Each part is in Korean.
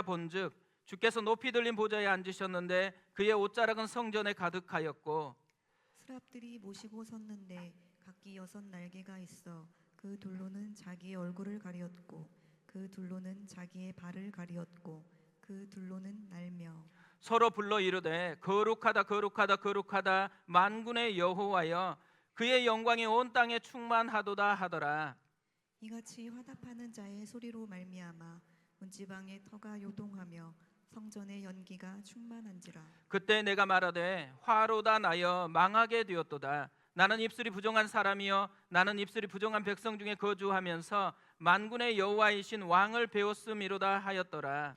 본즉 주께서 높이 들린 보좌에 앉으셨는데 그의 옷자락은 성전에 가득하였고 스랍들이 모시고 섰는데 각기 6 날개가 있어 그 둘로는 자기의 얼굴을 가리었고 그 둘로는 자기의 발을 가리었고 그 둘로는 날며 서로 불러 이르되 거룩하다 거룩하다 거룩하다 만군의 여호와여 그의 영광이 온 땅에 충만하도다 하더라. 이같이 화답하는 자의 소리로 말미암아 문지방의 터가 요동하며 성전의 연기가 충만한지라. 그때 내가 말하되 화로다 나여 망하게 되었도다. 나는 입술이 부정한 사람이여 나는 입술이 부정한 백성 중에 거주하면서 만군의 여호와이신 왕을 배웠음이로다 하였더라.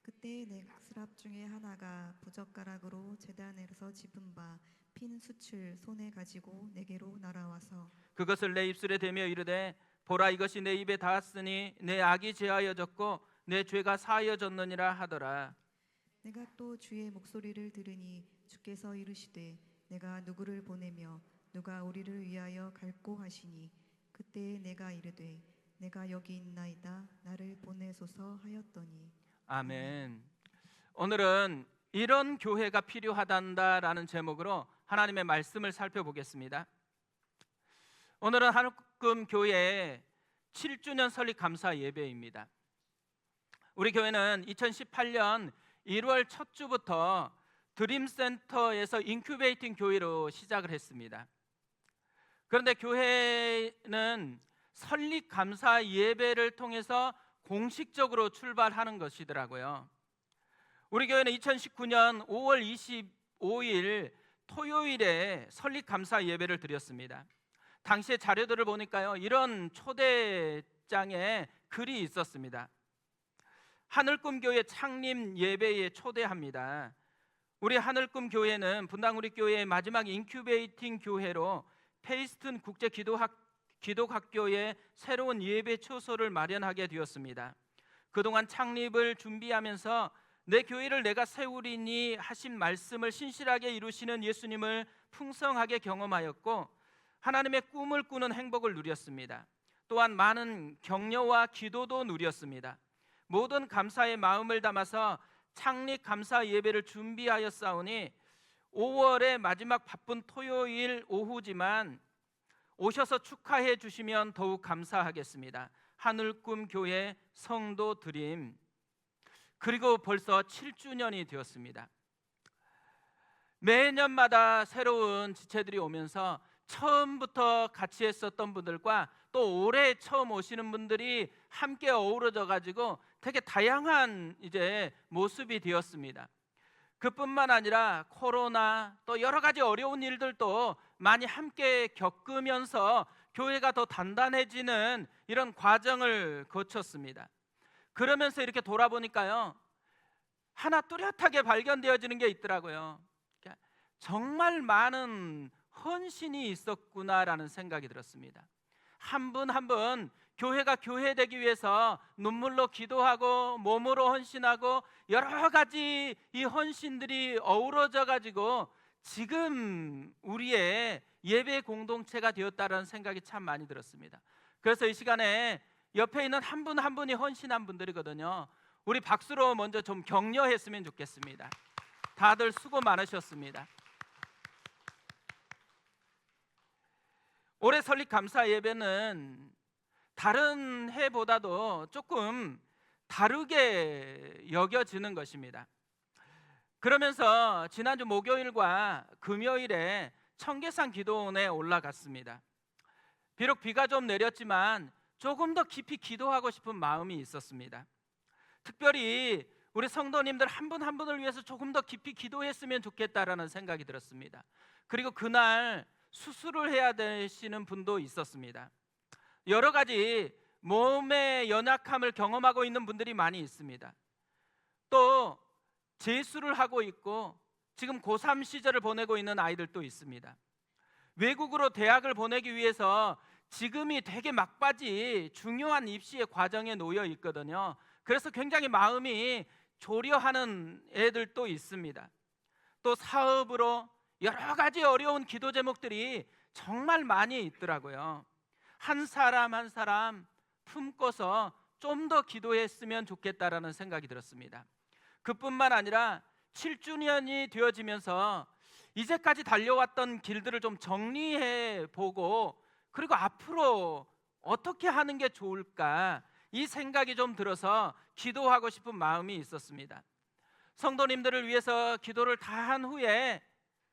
그때 내 스랍 중에 하나가 부젓가락으로 제단에서 집은 바 핀 숯을 손에 가지고 내게로 날아와서 그것을 내 입술에 대며 이르되 보라 이것이 내 입에 닿았으니 내 악이 제하여졌고 내 죄가 사하여졌느니라 하더라. 내가 또 주의 목소리를 들으니 주께서 이르시되 내가 누구를 보내며 누가 우리를 위하여 갈고 하시니 그때 내가 이르되 내가 여기 있나이다 나를 보내소서 하였더니. 아멘. 오늘은 이런 교회가 필요하단다라는 제목으로 하나님의 말씀을 살펴보겠습니다. 오늘은 한국금 교회의 7주년 설립 감사 예배입니다. 우리 교회는 2018년 1월 첫 주부터 드림센터에서 인큐베이팅 교회로 시작을 했습니다. 그런데 교회는 설립 감사 예배를 통해서 공식적으로 출발하는 것이더라고요. 우리 교회는 2019년 5월 25일 토요일에 설립 감사 예배를 드렸습니다. 당시의 자료들을 보니까요, 이런 초대장에 글이 있었습니다. 하늘꿈 교회 창립 예배에 초대합니다. 우리 하늘꿈 교회는 분당 우리 교회의 마지막 인큐베이팅 교회로 페이스튼 국제 기독학교의 새로운 예배 초소를 마련하게 되었습니다. 그동안 창립을 준비하면서 내 교회를 내가 세우리니 하신 말씀을 신실하게 이루시는 예수님을 풍성하게 경험하였고 하나님의 꿈을 꾸는 행복을 누렸습니다. 또한 많은 격려와 기도도 누렸습니다. 모든 감사의 마음을 담아서 창립 감사 예배를 준비하였사오니 5월의 마지막 바쁜 토요일 오후지만 오셔서 축하해 주시면 더욱 감사하겠습니다. 하늘꿈 교회 성도 드림. 그리고 벌써 7주년이 되었습니다. 매년마다 새로운 지체들이 오면서 처음부터 같이 했었던 분들과 또 올해 처음 오시는 분들이 함께 어우러져 가지고 되게 다양한 이제 모습이 되었습니다. 그뿐만 아니라 코로나 또 여러 가지 어려운 일들도 많이 함께 겪으면서 교회가 더 단단해지는 이런 과정을 거쳤습니다. 그러면서 이렇게 돌아보니까요, 하나 뚜렷하게 발견되어지는 게 있더라고요. 정말 많은 헌신이 있었구나라는 생각이 들었습니다. 한 분 한 분 교회가 교회되기 위해서 눈물로 기도하고 몸으로 헌신하고 여러 가지 이 헌신들이 어우러져 가지고 지금 우리의 예배 공동체가 되었다라는 생각이 참 많이 들었습니다. 그래서 이 시간에 옆에 있는 한 분 한 분이 헌신한 분들이거든요. 우리 박수로 먼저 좀 격려했으면 좋겠습니다. 다들 수고 많으셨습니다. 올해 설립 감사 예배는 다른 해보다도 조금 다르게 여겨지는 것입니다. 그러면서 지난주 목요일과 금요일에 청계산 기도원에 올라갔습니다. 비록 비가 좀 내렸지만 조금 더 깊이 기도하고 싶은 마음이 있었습니다. 특별히 우리 성도님들 한 분 한 분을 위해서 조금 더 깊이 기도했으면 좋겠다라는 생각이 들었습니다. 그리고 그날 수술을 해야 되시는 분도 있었습니다. 여러 가지 몸의 연약함을 경험하고 있는 분들이 많이 있습니다. 또 재수를 하고 있고 지금 고3 시절을 보내고 있는 아이들도 있습니다. 외국으로 대학을 보내기 위해서 지금이 되게 막바지 중요한 입시의 과정에 놓여 있거든요. 그래서 굉장히 마음이 조려하는 애들도 있습니다. 또 사업으로 여러 가지 어려운 기도 제목들이 정말 많이 있더라고요. 한 사람 한 사람 품고서 좀 더 기도했으면 좋겠다라는 생각이 들었습니다. 그뿐만 아니라 7주년이 되어지면서 이제까지 달려왔던 길들을 좀 정리해 보고, 그리고 앞으로 어떻게 하는 게 좋을까, 이 생각이 좀 들어서 기도하고 싶은 마음이 있었습니다. 성도님들을 위해서 기도를 다 한 후에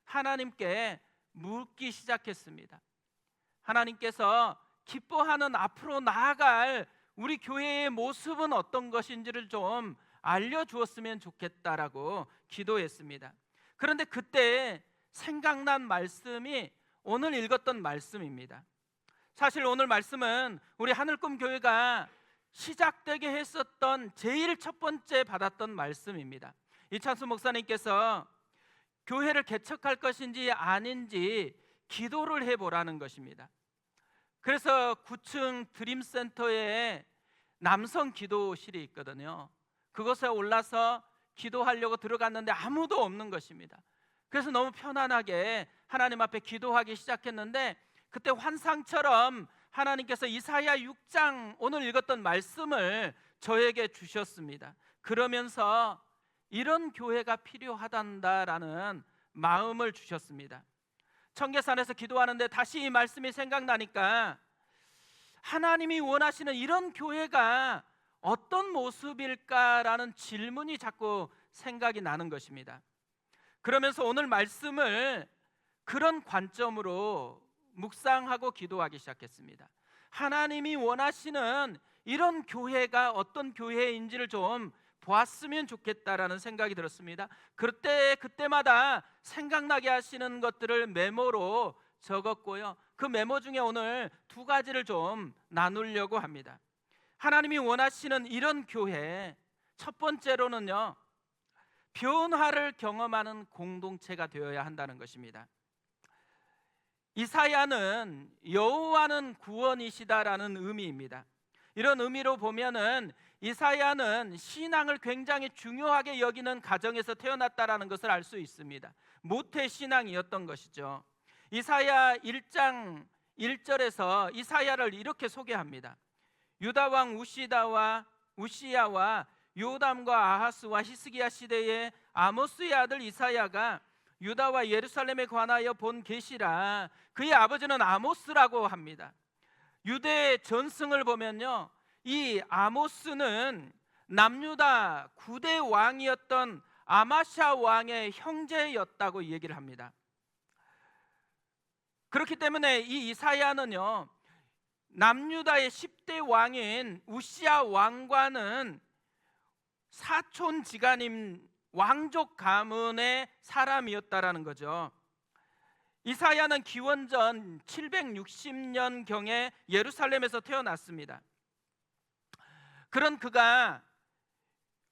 하나님께 묻기 시작했습니다. 하나님께서 기뻐하는 앞으로 나아갈 우리 교회의 모습은 어떤 것인지를 좀 알려주었으면 좋겠다라고 기도했습니다. 그런데 그때 생각난 말씀이 오늘 읽었던 말씀입니다. 사실 오늘 말씀은 우리 하늘꿈 교회가 시작되게 했었던 제일 첫 번째 받았던 말씀입니다. 이찬수 목사님께서 교회를 개척할 것인지 아닌지 기도를 해보라는 것입니다. 그래서 9층 드림센터에 남성 기도실이 있거든요. 그곳에 올라서 기도하려고 들어갔는데 아무도 없는 것입니다. 그래서 너무 편안하게 하나님 앞에 기도하기 시작했는데, 그때 환상처럼 하나님께서 이사야 6장 오늘 읽었던 말씀을 저에게 주셨습니다. 그러면서 이런 교회가 필요하단다라는 마음을 주셨습니다. 청계산에서 기도하는데 다시 이 말씀이 생각나니까 하나님이 원하시는 이런 교회가 어떤 모습일까라는 질문이 자꾸 생각이 나는 것입니다. 그러면서 오늘 말씀을 그런 관점으로 묵상하고 기도하기 시작했습니다. 하나님이 원하시는 이런 교회가 어떤 교회인지를 좀 보았으면 좋겠다라는 생각이 들었습니다. 그때마다 생각나게 하시는 것들을 메모로 적었고요. 그 메모 중에 오늘 두 가지를 좀 나누려고 합니다. 하나님이 원하시는 이런 교회, 첫 번째로는요, 변화를 경험하는 공동체가 되어야 한다는 것입니다. 이사야는 여호와는 구원이시다라는 의미입니다. 이런 의미로 보면은 이사야는 신앙을 굉장히 중요하게 여기는 가정에서 태어났다라는 것을 알 수 있습니다. 모태 신앙이었던 것이죠. 이사야 1장 1절에서 이사야를 이렇게 소개합니다. 유다 왕 우시야와 요담과 아하스와 히스기야 시대에 아모스의 아들 이사야가 유다와 예루살렘에 관하여 본 계시라. 그의 아버지는 아모스라고 합니다. 유대 전승을 보면요, 이 아모스는 남유다 9대 왕이었던 아마샤 왕의 형제였다고 얘기를 합니다. 그렇기 때문에 이 이사야는요, 남유다의 10대 왕인 우시야 왕과는 사촌지간인 왕족 가문의 사람이었다라는 거죠. 이사야는 기원전 760년경에 예루살렘에서 태어났습니다. 그런 그가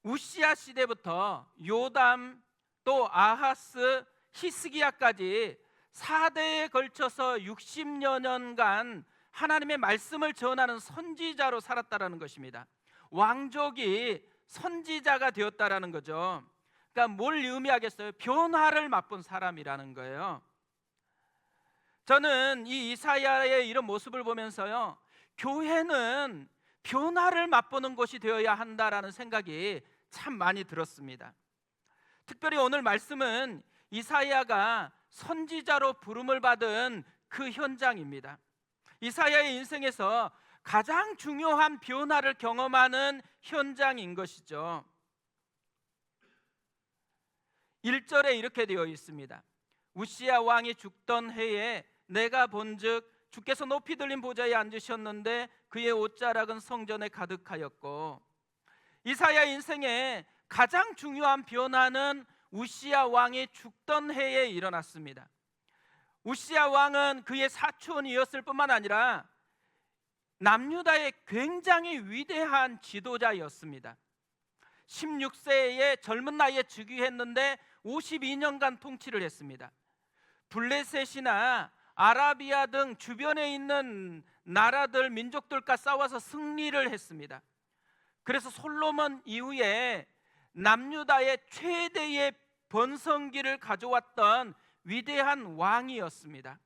우시야 시대부터 요담, 또 아하스, 히스기야까지 4대에 걸쳐서 60여 년간 하나님의 말씀을 전하는 선지자로 살았다라는 것입니다. 왕족이 선지자가 되었다라는 거죠. 그러니까 뭘 의미하겠어요? 변화를 맛본 사람이라는 거예요. 저는 이 이사야의 이런 모습을 보면서요, 교회는 변화를 맛보는 곳이 되어야 한다라는 생각이 참 많이 들었습니다. 특별히 오늘 말씀은 이사야가 선지자로 부름을 받은 그 현장입니다. 이사야의 인생에서 가장 중요한 변화를 경험하는 현장인 것이죠. 1절에 이렇게 되어 있습니다. 우시야 왕이 죽던 해에 내가 본즉 주께서 높이 들린 보좌에 앉으셨는데 그의 옷자락은 성전에 가득하였고, 이사야 인생의 가장 중요한 변화는 우시야 왕이 죽던 해에 일어났습니다. 우시야 왕은 그의 사촌이었을 뿐만 아니라 남유다의 굉장히 위대한 지도자였습니다. 16세의 젊은 나이에 즉위했는데 52년간 통치를 했습니다. 블레셋이나 아라비아 등 주변에 있는 나라들, 민족들과 싸워서 승리를 했습니다. 그래서 솔로몬 이후에 남유다의 최대의 번성기를 가져왔던 위대한 왕이었습니다.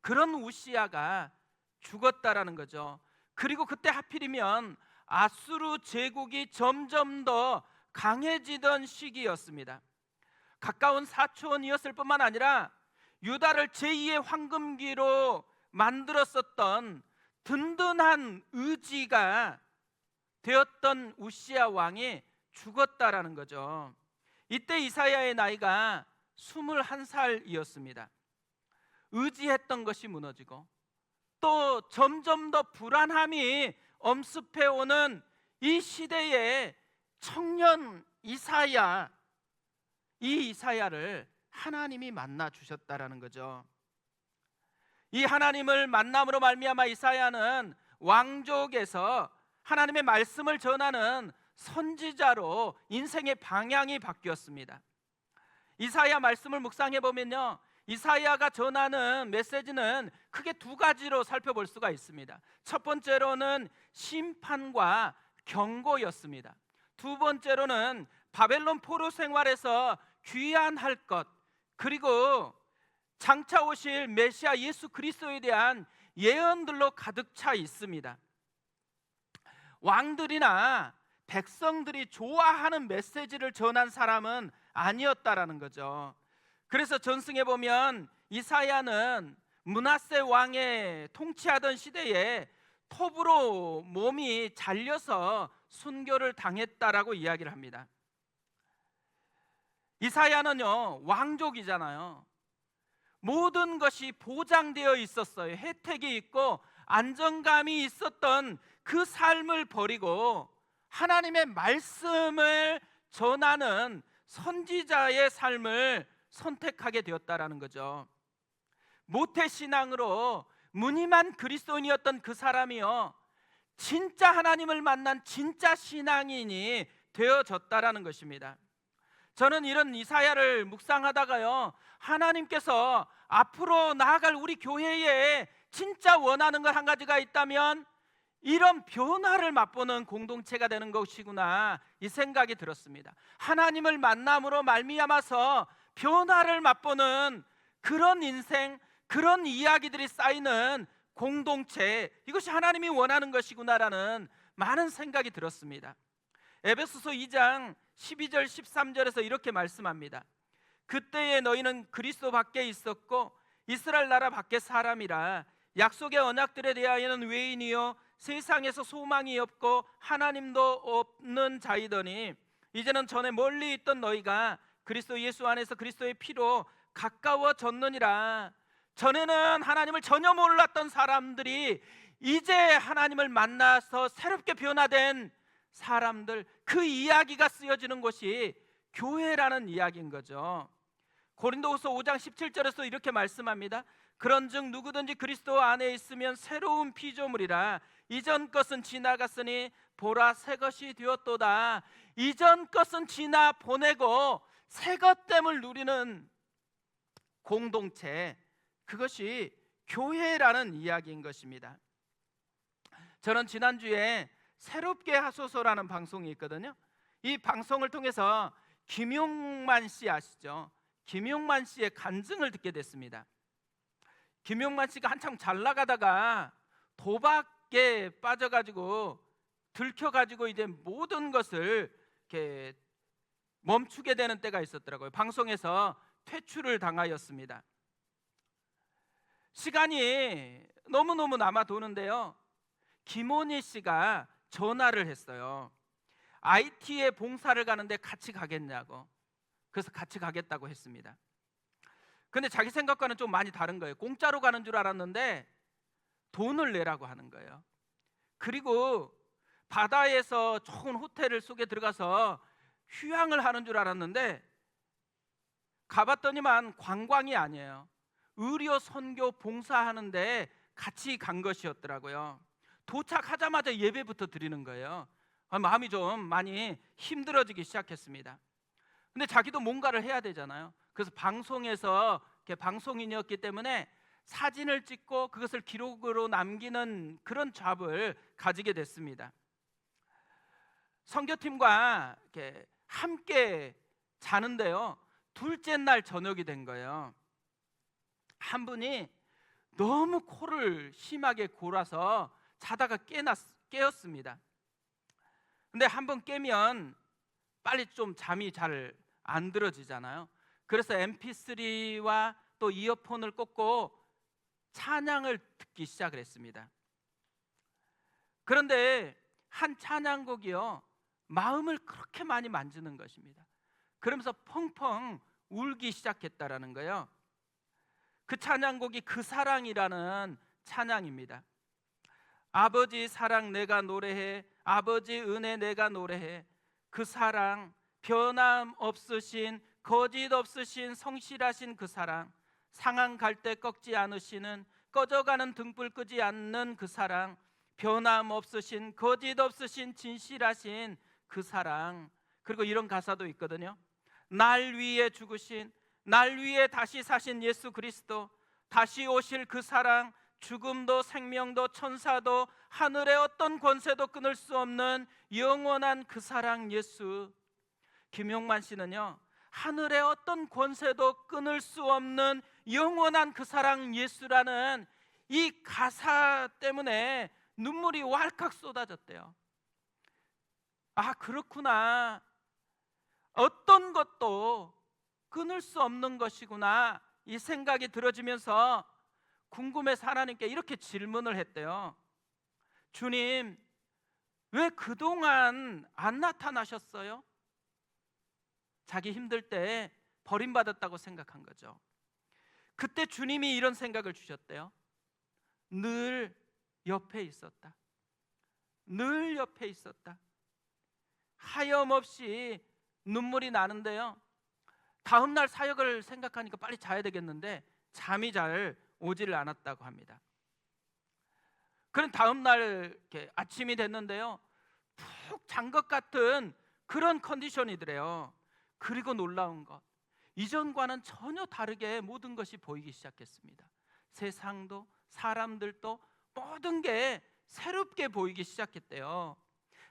그런 우시야가 죽었다라는 거죠. 그리고 그때 하필이면 아수르 제국이 점점 더 강해지던 시기였습니다. 가까운 사촌이었을 뿐만 아니라 유다를 제2의 황금기로 만들었었던 든든한 의지가 되었던 우시야 왕이 죽었다라는 거죠. 이때 이사야의 나이가 21살이었습니다. 의지했던 것이 무너지고 또 점점 더 불안함이 엄습해오는 이 시대의 청년 이사야, 이 이사야를 하나님이 만나 주셨다라는 거죠. 이 하나님을 만남으로 말미암아 이사야는 왕족에서 하나님의 말씀을 전하는 선지자로 인생의 방향이 바뀌었습니다. 이사야 말씀을 묵상해 보면요, 이사야가 전하는 메시지는 크게 두 가지로 살펴볼 수가 있습니다. 첫 번째로는 심판과 경고였습니다. 두 번째로는 바벨론 포로 생활에서 귀환할 것, 그리고 장차 오실 메시아 예수 그리스도에 대한 예언들로 가득 차 있습니다. 왕들이나 백성들이 좋아하는 메시지를 전한 사람은 아니었다라는 거죠. 그래서 전승에 보면 이사야는 므낫세 왕의 통치하던 시대에 톱으로 몸이 잘려서 순교를 당했다라고 이야기를 합니다. 이사야는요, 왕족이잖아요. 모든 것이 보장되어 있었어요. 혜택이 있고 안정감이 있었던 그 삶을 버리고 하나님의 말씀을 전하는 선지자의 삶을 선택하게 되었다라는 거죠. 모태신앙으로 무늬만 그리스도인이었던 그 사람이요, 진짜 하나님을 만난 진짜 신앙인이 되어졌다라는 것입니다. 저는 이런 이사야를 묵상하다가요, 하나님께서 앞으로 나아갈 우리 교회에 진짜 원하는 것 한 가지가 있다면 이런 변화를 맛보는 공동체가 되는 것이구나, 이 생각이 들었습니다. 하나님을 만남으로 말미암아서 변화를 맛보는 그런 인생, 그런 이야기들이 쌓이는 공동체, 이것이 하나님이 원하는 것이구나라는 많은 생각이 들었습니다. 에베소서 2장 12절 13절에서 이렇게 말씀합니다. 그때에 너희는 그리스도 밖에 있었고 이스라엘 나라 밖에 사람이라 약속의 언약들에 대하여는 외인이요 세상에서 소망이 없고 하나님도 없는 자이더니 이제는 전에 멀리 있던 너희가 그리스도 예수 안에서 그리스도의 피로 가까워졌느니라. 전에는 하나님을 전혀 몰랐던 사람들이 이제 하나님을 만나서 새롭게 변화된 사람들, 그 이야기가 쓰여지는 곳이 교회라는 이야기인 거죠. 고린도후서 5장 17절에서 이렇게 말씀합니다. 그런즉 누구든지 그리스도 안에 있으면 새로운 피조물이라 이전 것은 지나갔으니 보라 새 것이 되었도다. 이전 것은 지나 보내고 새 것됨을 누리는 공동체, 그것이 교회라는 이야기인 것입니다. 저는 지난주에 새롭게 하소서라는 방송이 있거든요. 이 방송을 통해서 김용만 씨 아시죠? 김용만 씨의 간증을 듣게 됐습니다. 김용만 씨가 한참 잘 나가다가 도박에 빠져가지고 들켜가지고 이제 모든 것을 이렇게 멈추게 되는 때가 있었더라고요. 방송에서 퇴출을 당하였습니다. 시간이 너무너무 남아 도는데요, 김원희 씨가 전화를 했어요. IT에 봉사를 가는데 같이 가겠냐고. 그래서 같이 가겠다고 했습니다. 근데 자기 생각과는 좀 많이 다른 거예요. 공짜로 가는 줄 알았는데 돈을 내라고 하는 거예요. 그리고 바다에서 좋은 호텔 속에 들어가서 휴양을 하는 줄 알았는데 가봤더니만 관광이 아니에요. 의료 선교 봉사하는데 같이 간 것이었더라고요. 도착하자마자 예배부터 드리는 거예요. 마음이 좀 많이 힘들어지기 시작했습니다. 근데 자기도 뭔가를 해야 되잖아요. 그래서 방송에서 방송인이었기 때문에 사진을 찍고 그것을 기록으로 남기는 그런 잡을 가지게 됐습니다. 선교팀과 이렇게 함께 자는데요, 둘째 날 저녁이 된 거예요. 한 분이 너무 코를 심하게 골아서 자다가 깨었습니다. 근데 한번 깨면 빨리 좀 잠이 잘 안 들어지잖아요. 그래서 MP3와 또 이어폰을 꽂고 찬양을 듣기 시작을 했습니다. 그런데 한 찬양곡이요, 마음을 그렇게 많이 만지는 것입니다. 그러면서 펑펑 울기 시작했다라는 거예요. 그 찬양곡이 그 사랑이라는 찬양입니다. 아버지 사랑 내가 노래해, 아버지 은혜 내가 노래해. 그 사랑, 변함 없으신, 거짓 없으신, 성실하신 그 사랑, 상한 갈 때 꺾지 않으시는, 꺼져가는 등불 끄지 않는 그 사랑, 변함 없으신, 거짓 없으신, 진실하신 그 사랑. 그리고 이런 가사도 있거든요. 날 위해 죽으신, 날 위해 다시 사신 예수 그리스도, 다시 오실 그 사랑, 죽음도 생명도 천사도 하늘의 어떤 권세도 끊을 수 없는 영원한 그 사랑 예수. 김용만 씨는요, 하늘의 어떤 권세도 끊을 수 없는 영원한 그 사랑 예수라는 이 가사 때문에 눈물이 왈칵 쏟아졌대요. 아, 그렇구나. 어떤 것도 끊을 수 없는 것이구나, 이 생각이 들어지면서 궁금해서 하나님께 이렇게 질문을 했대요. 주님, 왜 그동안 안 나타나셨어요? 자기 힘들 때 버림받았다고 생각한 거죠. 그때 주님이 이런 생각을 주셨대요. 늘 옆에 있었다. 늘 옆에 있었다. 하염없이 눈물이 나는데요, 다음 날 사역을 생각하니까 빨리 자야 되겠는데 잠이 잘 오지를 않았다고 합니다. 그런 다음 날 이렇게 아침이 됐는데요, 푹 잔 것 같은 그런 컨디션이더래요. 그리고 놀라운 것, 이전과는 전혀 다르게 모든 것이 보이기 시작했습니다. 세상도 사람들도 모든 게 새롭게 보이기 시작했대요.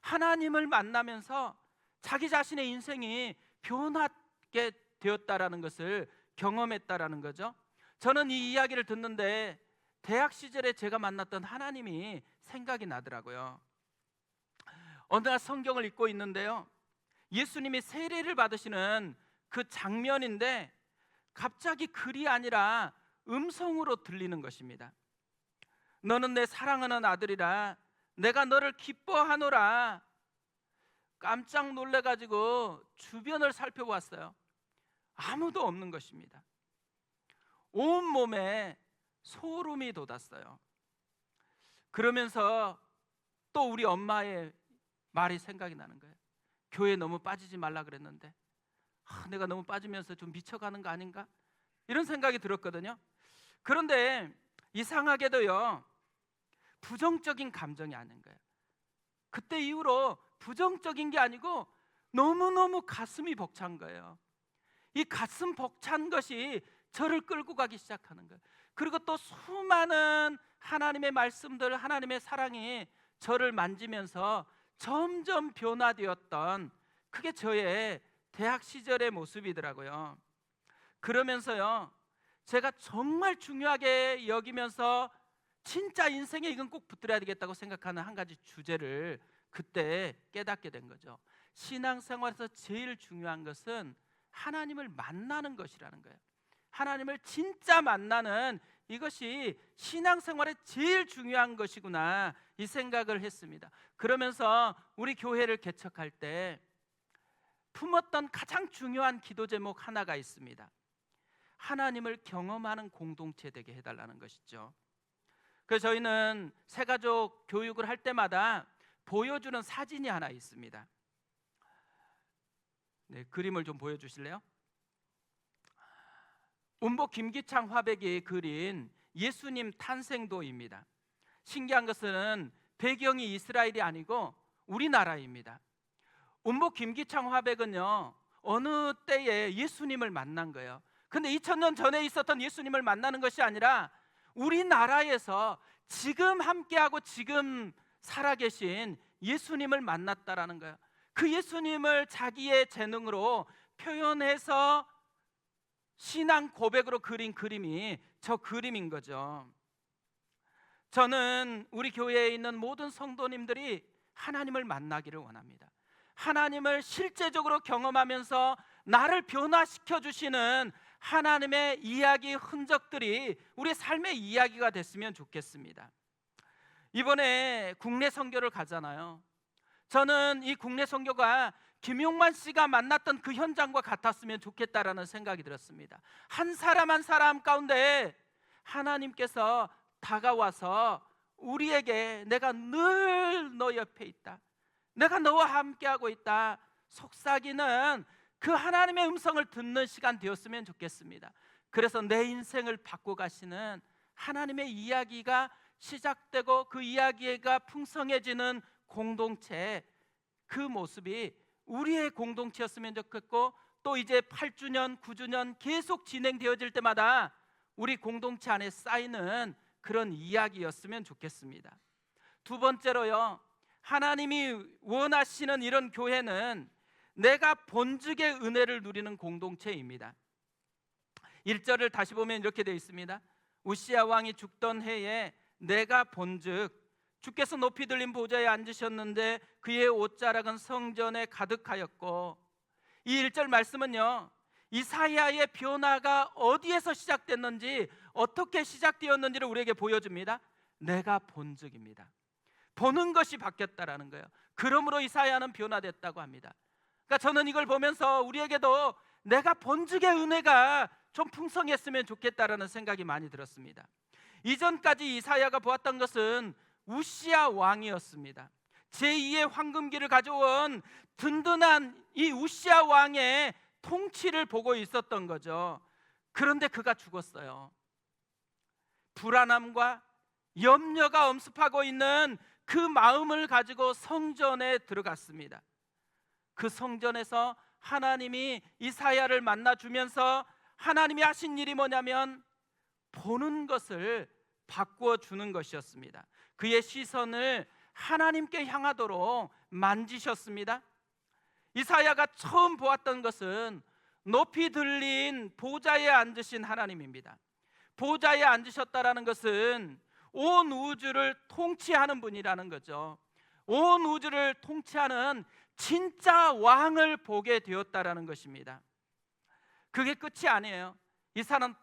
하나님을 만나면서 자기 자신의 인생이 변하게 되었다라는 것을 경험했다라는 거죠. 저는 이 이야기를 듣는데 대학 시절에 제가 만났던 하나님이 생각이 나더라고요. 어느 날 성경을 읽고 있는데요, 예수님이 세례를 받으시는 그 장면인데 갑자기 글이 아니라 음성으로 들리는 것입니다. 너는 내 사랑하는 아들이라, 내가 너를 기뻐하노라. 깜짝 놀래가지고 주변을 살펴보았어요. 아무도 없는 것입니다. 온몸에 소름이 돋았어요. 그러면서 또 우리 엄마의 말이 생각이 나는 거예요. 교회 너무 빠지지 말라 그랬는데 내가 너무 빠지면서 좀 미쳐가는 거 아닌가? 이런 생각이 들었거든요. 그런데 이상하게도요, 부정적인 감정이 아닌 거예요. 그때 이후로 부정적인 게 아니고 너무너무 가슴이 벅찬 거예요. 이 가슴 벅찬 것이 저를 끌고 가기 시작하는 거예요. 그리고 또 수많은 하나님의 말씀들, 하나님의 사랑이 저를 만지면서 점점 변화되었던, 그게 저의 대학 시절의 모습이더라고요. 그러면서요, 제가 정말 중요하게 여기면서 진짜 인생에 이건 꼭 붙들어야 되겠다고 생각하는 한 가지 주제를 그때 깨닫게 된 거죠. 신앙생활에서 제일 중요한 것은 하나님을 만나는 것이라는 거예요. 하나님을 진짜 만나는 이것이 신앙생활에 제일 중요한 것이구나, 이 생각을 했습니다. 그러면서 우리 교회를 개척할 때 품었던 가장 중요한 기도 제목 하나가 있습니다. 하나님을 경험하는 공동체 되게 해달라는 것이죠. 그래서 저희는 새가족 교육을 할 때마다 보여주는 사진이 하나 있습니다. 네, 그림을 좀 보여주실래요? 운복 김기창 화백이 그린 예수님 탄생도입니다. 신기한 것은 배경이 이스라엘이 아니고 우리나라입니다. 운복 김기창 화백은요, 어느 때에 예수님을 만난 거예요. 근데 2000년 전에 있었던 예수님을 만나는 것이 아니라 우리나라에서 지금 함께하고 지금 살아계신 예수님을 만났다라는 거예요. 그 예수님을 자기의 재능으로 표현해서 신앙 고백으로 그린 그림이 저 그림인 거죠. 저는 우리 교회에 있는 모든 성도님들이 하나님을 만나기를 원합니다. 하나님을 실제적으로 경험하면서 나를 변화시켜 주시는 하나님의 이야기 흔적들이 우리 삶의 이야기가 됐으면 좋겠습니다. 이번에 국내 선교를 가잖아요. 저는 이 국내 선교가 김용만 씨가 만났던 그 현장과 같았으면 좋겠다라는 생각이 들었습니다. 한 사람 한 사람 가운데 하나님께서 다가와서 우리에게 내가 늘 너 옆에 있다, 내가 너와 함께하고 있다 속삭이는 그 하나님의 음성을 듣는 시간 되었으면 좋겠습니다. 그래서 내 인생을 바꿔 가시는 하나님의 이야기가 시작되고 그 이야기가 풍성해지는 공동체, 그 모습이 우리의 공동체였으면 좋겠고, 또 이제 8주년, 9주년 계속 진행되어질 때마다 우리 공동체 안에 쌓이는 그런 이야기였으면 좋겠습니다. 두 번째로요, 하나님이 원하시는 이런 교회는 내가 본죽의 은혜를 누리는 공동체입니다. 1절을 다시 보면 이렇게 되어 있습니다. 우시야 왕이 죽던 해에 내가 본즉 주께서 높이 들린 보좌에 앉으셨는데 그의 옷자락은 성전에 가득하였고, 이 1절 말씀은요, 이사야의 변화가 어디에서 시작됐는지, 어떻게 시작되었는지를 우리에게 보여줍니다. 내가 본즉입니다. 보는 것이 바뀌었다라는 거예요. 그러므로 이사야는 변화됐다고 합니다. 그러니까 저는 이걸 보면서 우리에게도 내가 본즉의 은혜가 좀 풍성했으면 좋겠다라는 생각이 많이 들었습니다. 이전까지 이사야가 보았던 것은 우시야 왕이었습니다. 제2의 황금기를 가져온 든든한 이 우시야 왕의 통치를 보고 있었던 거죠. 그런데 그가 죽었어요. 불안함과 염려가 엄습하고 있는 그 마음을 가지고 성전에 들어갔습니다. 그 성전에서 하나님이 이사야를 만나주면서 하나님이 하신 일이 뭐냐면 보는 것을 바꾸어 주는 것이었습니다. 그의 시선을 하나님께 향하도록 만지셨습니다. 이사야가 처음 보았던 것은 높이 들린 보좌에 앉으신 하나님입니다. 보좌에 앉으셨다라는 것은 온 우주를 통치하는 분이라는 거죠. 온 우주를 통치하는 진짜 왕을 보게 되었다라는 것입니다. 그게 끝이 아니에요. 이사야는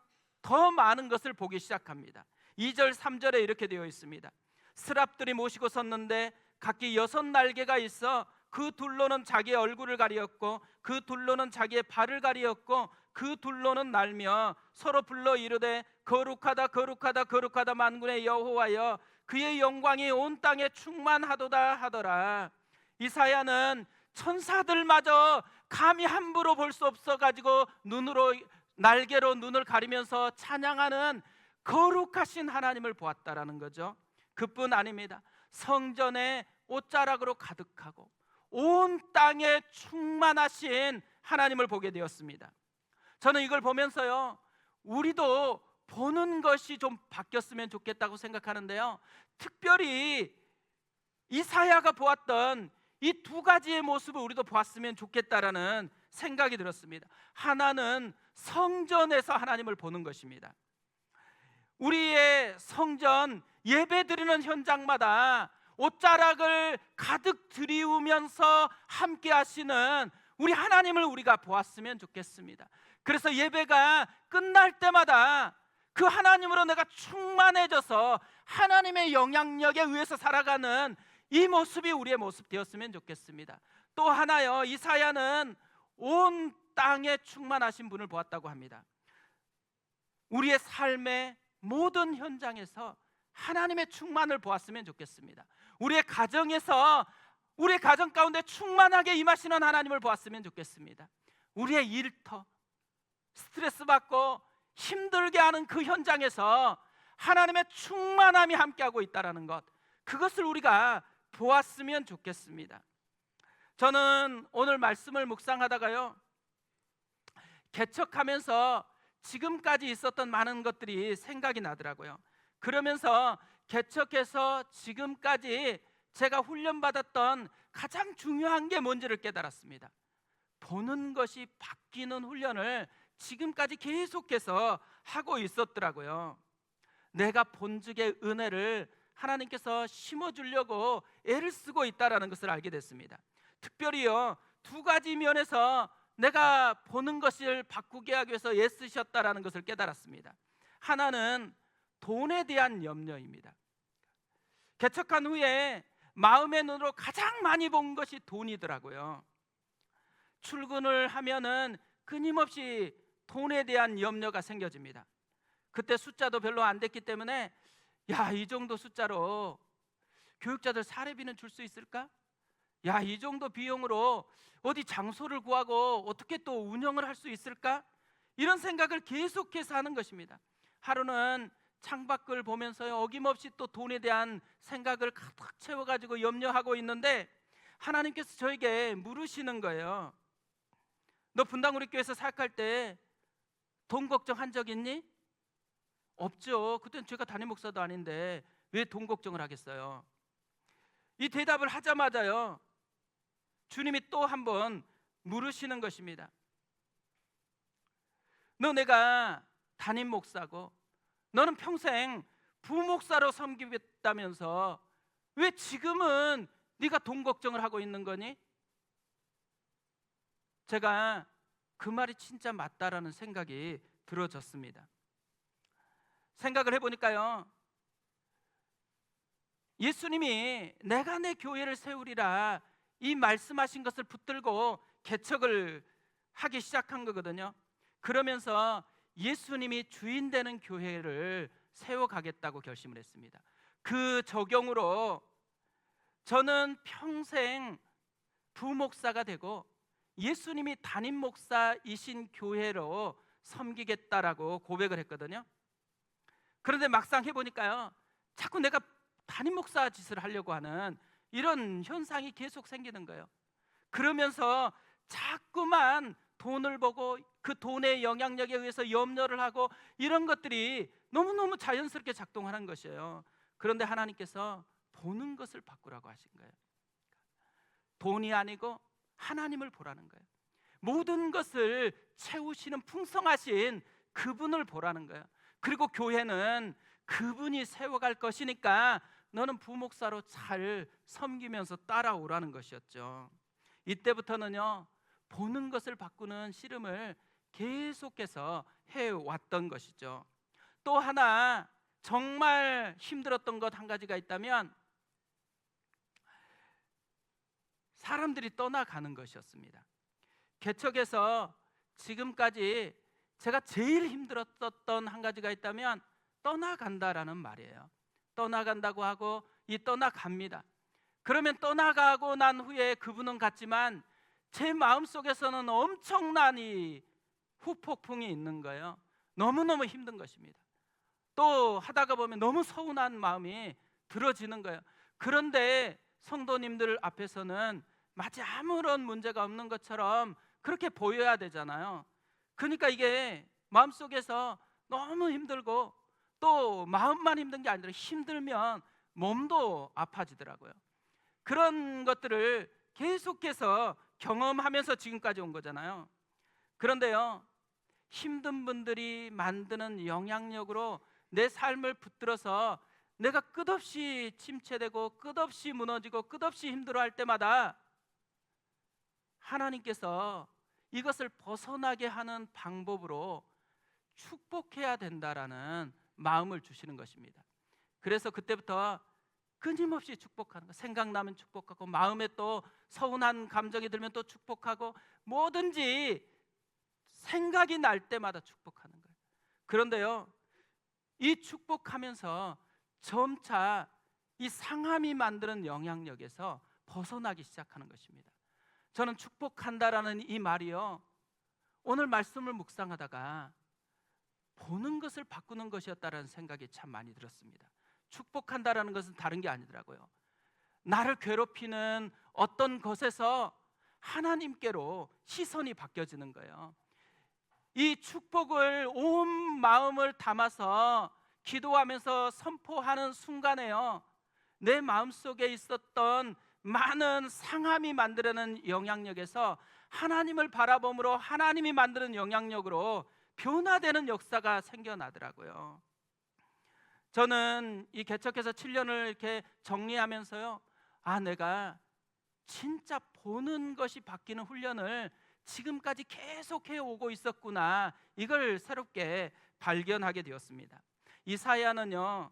더 많은 것을 보기 시작합니다. 2절 3절에 이렇게 되어 있습니다. 스랍들이 모시고 섰는데 각기 6날개가 있어 그 둘로는 자기의 얼굴을 가리었고 그 둘로는 자기의 발을 가리었고 그 둘로는 날며 서로 불러 이르되 거룩하다 거룩하다 거룩하다 만군의 여호와여, 그의 영광이 온 땅에 충만하도다 하더라. 이사야는 천사들마저 감히 함부로 볼 수 없어 가지고 날개로 눈을 가리면서 찬양하는 거룩하신 하나님을 보았다라는 거죠. 그뿐 아닙니다. 성전에 옷자락으로 가득하고 온 땅에 충만하신 하나님을 보게 되었습니다. 저는 이걸 보면서요, 우리도 보는 것이 좀 바뀌었으면 좋겠다고 생각하는데요, 특별히 이사야가 보았던 이 두 가지의 모습을 우리도 보았으면 좋겠다라는 생각이 들었습니다. 하나는 성전에서 하나님을 보는 것입니다. 우리의 성전 예배드리는 현장마다 옷자락을 가득 들이우면서 함께 하시는 우리 하나님을 우리가 보았으면 좋겠습니다. 그래서 예배가 끝날 때마다 그 하나님으로 내가 충만해져서 하나님의 영향력에 의해서 살아가는 이 모습이 우리의 모습 되었으면 좋겠습니다. 또 하나요, 이사야는 온 땅에 충만하신 분을 보았다고 합니다. 우리의 삶의 모든 현장에서 하나님의 충만을 보았으면 좋겠습니다. 우리의 가정에서 우리의 가정 가운데 충만하게 임하시는 하나님을 보았으면 좋겠습니다. 우리의 일터, 스트레스 받고 힘들게 하는 그 현장에서 하나님의 충만함이 함께하고 있다는 것, 그것을 우리가 보았으면 좋겠습니다. 저는 오늘 말씀을 묵상하다가요, 개척하면서 지금까지 있었던 많은 것들이 생각이 나더라고요. 그러면서 개척해서 지금까지 제가 훈련받았던 가장 중요한 게 뭔지를 깨달았습니다. 보는 것이 바뀌는 훈련을 지금까지 계속해서 하고 있었더라고요. 내가 본죽의 은혜를 하나님께서 심어주려고 애를 쓰고 있다는 것을 알게 됐습니다. 특별히요, 두 가지 면에서 내가 보는 것을 바꾸게 하기 위해서 애쓰셨다라는 것을 깨달았습니다. 하나는 돈에 대한 염려입니다. 개척한 후에 마음의 눈으로 가장 많이 본 것이 돈이더라고요. 출근을 하면은 끊임없이 돈에 대한 염려가 생겨집니다. 그때 숫자도 별로 안 됐기 때문에 야, 이 정도 숫자로 교육자들 사례비는 줄 수 있을까? 야, 이 정도 비용으로 어디 장소를 구하고 어떻게 또 운영을 할 수 있을까? 이런 생각을 계속해서 하는 것입니다. 하루는 창밖을 보면서요, 어김없이 또 돈에 대한 생각을 가득 채워가지고 염려하고 있는데 하나님께서 저에게 물으시는 거예요. 너 분당우리 교회에서 사역할 때 돈 걱정한 적 있니? 없죠. 그땐 제가 담임 목사도 아닌데 왜 돈 걱정을 하겠어요? 이 대답을 하자마자요, 주님이 또 한 번 물으시는 것입니다. 너 내가 담임 목사고 너는 평생 부목사로 섬기겠다면서 왜 지금은 네가 돈 걱정을 하고 있는 거니? 제가 그 말이 진짜 맞다라는 생각이 들어졌습니다. 생각을 해보니까요, 예수님이 내가 내 교회를 세우리라 이 말씀하신 것을 붙들고 개척을 하기 시작한 거거든요. 그러면서 예수님이 주인 되는 교회를 세워가겠다고 결심을 했습니다. 그 적용으로 저는 평생 부목사가 되고 예수님이 담임 목사이신 교회로 섬기겠다라고 고백을 했거든요. 그런데 막상 해보니까요, 자꾸 내가 담임 목사 짓을 하려고 하는 이런 현상이 계속 생기는 거예요. 그러면서 자꾸만 돈을 보고 그 돈의 영향력에 의해서 염려를 하고 이런 것들이 너무너무 자연스럽게 작동하는 것이에요. 그런데 하나님께서 보는 것을 바꾸라고 하신 거예요. 돈이 아니고 하나님을 보라는 거예요. 모든 것을 채우시는 풍성하신 그분을 보라는 거예요. 그리고 교회는 그분이 세워갈 것이니까 너는 부목사로 잘 섬기면서 따라오라는 것이었죠. 이때부터는요, 보는 것을 바꾸는 씨름을 계속해서 해왔던 것이죠. 또 하나 정말 힘들었던 것 한 가지가 있다면 사람들이 떠나가는 것이었습니다. 개척에서 지금까지 제가 제일 힘들었던 한 가지가 있다면 떠나간다라는 말이에요. 떠나간다고 하고 떠나갑니다. 그러면 떠나가고 난 후에 그분은 갔지만 제 마음속에서는 엄청난 이 후폭풍이 있는 거예요. 너무너무 힘든 것입니다. 또 하다가 보면 너무 서운한 마음이 들어지는 거예요. 그런데 성도님들 앞에서는 마치 아무런 문제가 없는 것처럼 그렇게 보여야 되잖아요. 그러니까 이게 마음속에서 너무 힘들고 또 마음만 힘든 게 아니라 힘들면 몸도 아파지더라고요. 그런 것들을 계속해서 경험하면서 지금까지 온 거잖아요. 그런데요, 힘든 분들이 만드는 영향력으로 내 삶을 붙들어서 내가 끝없이 침체되고 끝없이 무너지고 끝없이 힘들어할 때마다 하나님께서 이것을 벗어나게 하는 방법으로 축복해야 된다라는 마음을 주시는 것입니다. 그래서 그때부터 끊임없이 축복하는 거, 생각나면 축복하고 마음에 또 서운한 감정이 들면 또 축복하고 뭐든지 생각이 날 때마다 축복하는 거예요. 그런데요, 이 축복하면서 점차 이 상함이 만드는 영향력에서 벗어나기 시작하는 것입니다. 저는 축복한다라는 이 말이요, 오늘 말씀을 묵상하다가 보는 것을 바꾸는 것이었다라는 생각이 참 많이 들었습니다. 축복한다라는 것은 다른 게 아니더라고요. 나를 괴롭히는 어떤 것에서 하나님께로 시선이 바뀌어지는 거예요. 이 축복을 온 마음을 담아서 기도하면서 선포하는 순간에요, 내 마음속에 있었던 많은 상함이 만들어낸 영향력에서 하나님을 바라봄으로 하나님이 만드는 영향력으로 변화되는 역사가 생겨나더라고요. 저는 이 개척해서 7년을 이렇게 정리하면서요, 내가 진짜 보는 것이 바뀌는 훈련을 지금까지 계속해 오고 있었구나, 이걸 새롭게 발견하게 되었습니다. 이사야는요,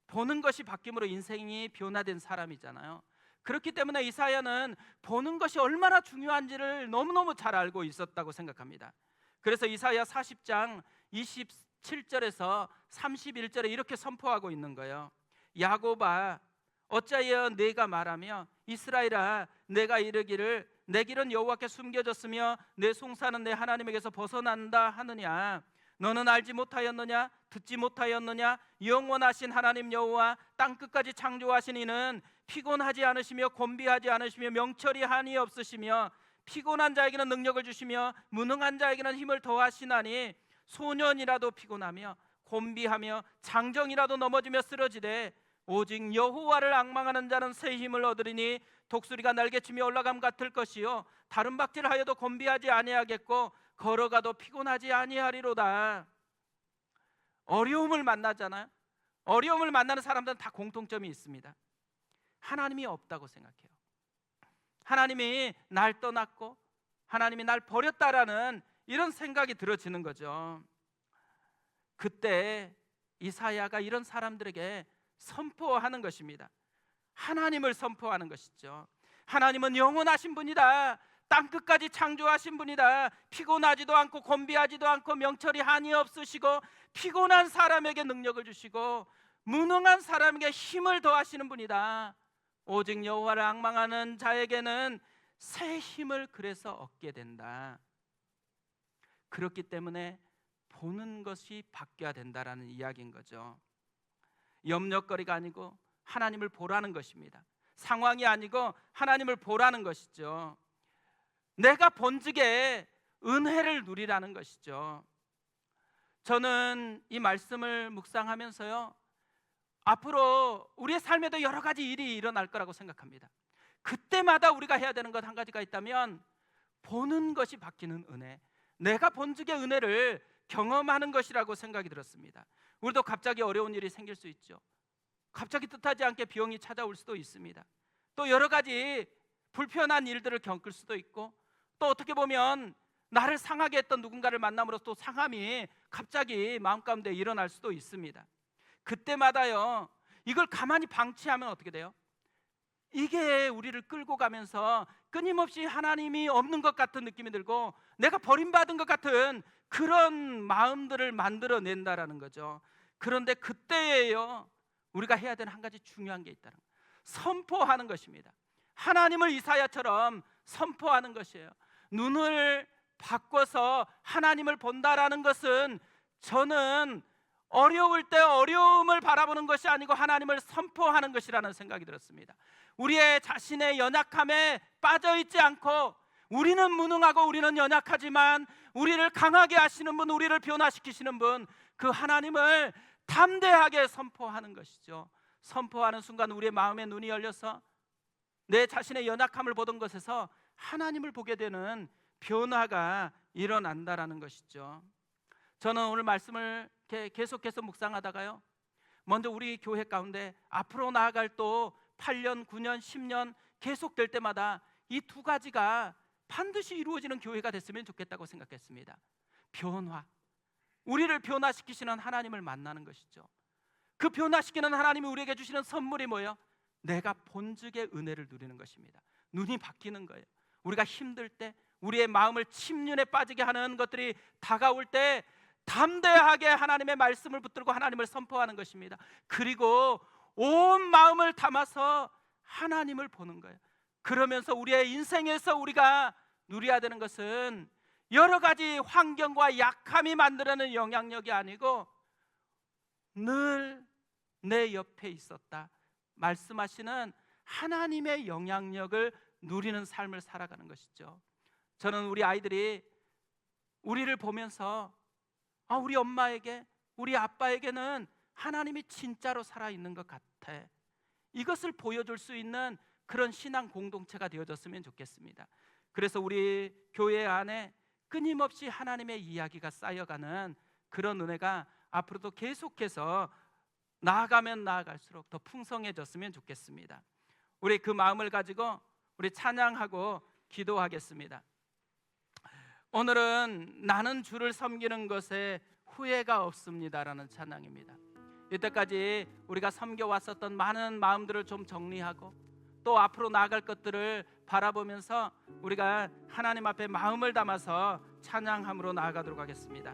보는 것이 바뀜으로 인생이 변화된 사람이잖아요. 그렇기 때문에 이사야는 보는 것이 얼마나 중요한지를 너무너무 잘 알고 있었다고 생각합니다. 그래서 이사야 40장 27절에서 31절에 이렇게 선포하고 있는 거예요. 야곱아, 어찌하여 내가 말하며 이스라엘아, 내가 이르기를 내 길은 여호와께 숨겨졌으며 내 송사는 내 하나님에게서 벗어난다 하느냐? 너는 알지 못하였느냐? 듣지 못하였느냐? 영원하신 하나님 여호와 땅 끝까지 창조하신 이는 피곤하지 않으시며 곤비하지 않으시며 명철이 한이 없으시며 피곤한 자에게는 능력을 주시며 무능한 자에게는 힘을 더하시나니 소년이라도 피곤하며 곤비하며 장정이라도 넘어지며 쓰러지되 오직 여호와를 앙망하는 자는 새 힘을 얻으리니 독수리가 날개치며 올라감 같을 것이요 다른 박질하여도 곤비하지 아니하겠고 걸어가도 피곤하지 아니하리로다. 어려움을 만나잖아요. 어려움을 만나는 사람들은 다 공통점이 있습니다. 하나님이 없다고 생각해요. 하나님이 날 떠났고 하나님이 날 버렸다라는 이런 생각이 들어지는 거죠. 그때 이사야가 이런 사람들에게 선포하는 것입니다. 하나님을 선포하는 것이죠. 하나님은 영원하신 분이다. 땅 끝까지 창조하신 분이다. 피곤하지도 않고 곤비하지도 않고 명철이 한이 없으시고 피곤한 사람에게 능력을 주시고 무능한 사람에게 힘을 더하시는 분이다. 오직 여호와를 앙망하는 자에게는 새 힘을 그래서 얻게 된다. 그렇기 때문에 보는 것이 바뀌어야 된다라는 이야기인 거죠. 염려거리가 아니고 하나님을 보라는 것입니다. 상황이 아니고 하나님을 보라는 것이죠. 내가 본즉 은혜를 누리라는 것이죠. 저는 이 말씀을 묵상하면서요, 앞으로 우리의 삶에도 여러 가지 일이 일어날 거라고 생각합니다. 그때마다 우리가 해야 되는 것 한 가지가 있다면 보는 것이 바뀌는 은혜, 내가 본즉의 은혜를 경험하는 것이라고 생각이 들었습니다. 우리도 갑자기 어려운 일이 생길 수 있죠. 갑자기 뜻하지 않게 병이 찾아올 수도 있습니다. 또 여러 가지 불편한 일들을 겪을 수도 있고, 또 어떻게 보면 나를 상하게 했던 누군가를 만남으로써 또 상함이 갑자기 마음 가운데 일어날 수도 있습니다. 그때마다요, 이걸 가만히 방치하면 어떻게 돼요? 이게 우리를 끌고 가면서 끊임없이 하나님이 없는 것 같은 느낌이 들고 내가 버림받은 것 같은 그런 마음들을 만들어낸다라는 거죠. 그런데 그때예요, 우리가 해야 되는 한 가지 중요한 게 있다는 거예요. 선포하는 것입니다. 하나님을 이사야처럼 선포하는 것이에요. 눈을 바꿔서 하나님을 본다라는 것은, 저는 어려울 때 어려움을 바라보는 것이 아니고 하나님을 선포하는 것이라는 생각이 들었습니다. 우리의 자신의 연약함에 빠져있지 않고, 우리는 무능하고 우리는 연약하지만 우리를 강하게 하시는 분, 우리를 변화시키시는 분, 그 하나님을 담대하게 선포하는 것이죠. 선포하는 순간 우리의 마음의 눈이 열려서 내 자신의 연약함을 보던 것에서 하나님을 보게 되는 변화가 일어난다라는 것이죠. 저는 오늘 말씀을 계속해서 묵상하다가요, 먼저 우리 교회 가운데 앞으로 나아갈 또 8년, 9년, 10년 계속될 때마다 이 두 가지가 반드시 이루어지는 교회가 됐으면 좋겠다고 생각했습니다. 변화, 우리를 변화시키시는 하나님을 만나는 것이죠. 그 변화시키는 하나님이 우리에게 주시는 선물이 뭐예요? 내가 본즉의 은혜를 누리는 것입니다. 눈이 바뀌는 거예요. 우리가 힘들 때, 우리의 마음을 침륜에 빠지게 하는 것들이 다가올 때 담대하게 하나님의 말씀을 붙들고 하나님을 선포하는 것입니다. 그리고 온 마음을 담아서 하나님을 보는 거예요. 그러면서 우리의 인생에서 우리가 누려야 되는 것은 여러 가지 환경과 약함이 만들어내는 영향력이 아니고 늘 내 옆에 있었다 말씀하시는 하나님의 영향력을 누리는 삶을 살아가는 것이죠. 저는 우리 아이들이 우리를 보면서 우리 엄마에게, 우리 아빠에게는 하나님이 진짜로 살아있는 것 같아, 이것을 보여줄 수 있는 그런 신앙 공동체가 되어졌으면 좋겠습니다. 그래서 우리 교회 안에 끊임없이 하나님의 이야기가 쌓여가는 그런 은혜가 앞으로도 계속해서 나아가면 나아갈수록 더 풍성해졌으면 좋겠습니다. 우리 그 마음을 가지고 우리 찬양하고 기도하겠습니다. 오늘은 나는 주를 섬기는 것에 후회가 없습니다라는 찬양입니다. 이때까지 우리가 섬겨왔었던 많은 마음들을 좀 정리하고 또 앞으로 나아갈 것들을 바라보면서 우리가 하나님 앞에 마음을 담아서 찬양함으로 나아가도록 하겠습니다.